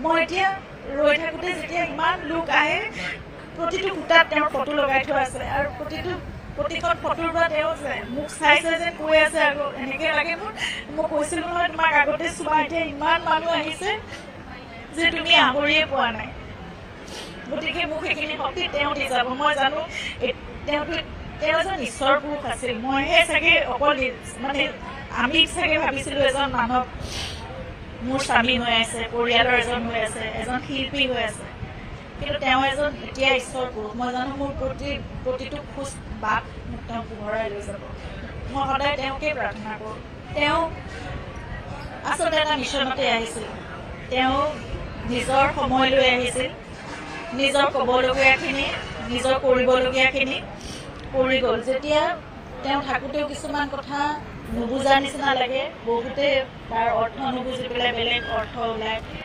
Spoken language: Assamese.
মই এতিয়া ৰৈ থাকোঁতে যেতিয়া ইমান লোক আহে প্ৰতিটো কোটাত তেওঁৰ ফটো লগাই থোৱা আছে আৰু প্ৰতিখন ফটোৰ পৰা তেওঁ মোক চাইছে যে কৈ আছে আৰু এনেকৈ লাগে মই কৈছিলোঁ নহয় তোমাক আগতে চোৱা এতিয়া ইমান মানুহ আহিছে যে তুমি আৱৰিয়ে পোৱা নাই গতিকে মোক সেইখিনি শক্তি তেওঁ দি যাব মই জানো তেওঁ এজন ঈশ্বৰ পুৰুষ আছিল মইহে চাগে অকল মানে আমি চাগে ভাবিছিলোঁ এজন মানৱ মোৰ স্বামী হৈ আছে পৰিয়ালৰ এজন হৈ আছে এজন শিল্পী হৈ আছে কিন্তু তেওঁ এজন এতিয়া ঈশ্বৰ পুৰুষ মই জানো মোৰ প্ৰতিটো খোজ বাট মোক তেওঁ পোহৰাই লৈ যাব মই সদায় তেওঁকে প্ৰাৰ্থনা কৰোঁ তেওঁ আচলতে এটা মিছনতে আহিছিল তেওঁ নিজৰ সময় লৈ আহিছিল নিজৰ ক'বলগীয়াখিনি নিজৰ কৰিবলগীয়াখিনি কৰি গ'ল যেতিয়া তেওঁ থাকোঁতেও কিছুমান কথা নুবুজাৰ নিচিনা লাগে বহুতে তাৰ অৰ্থ নুবুজি পেলাই বেলেগ অৰ্থ ওলায়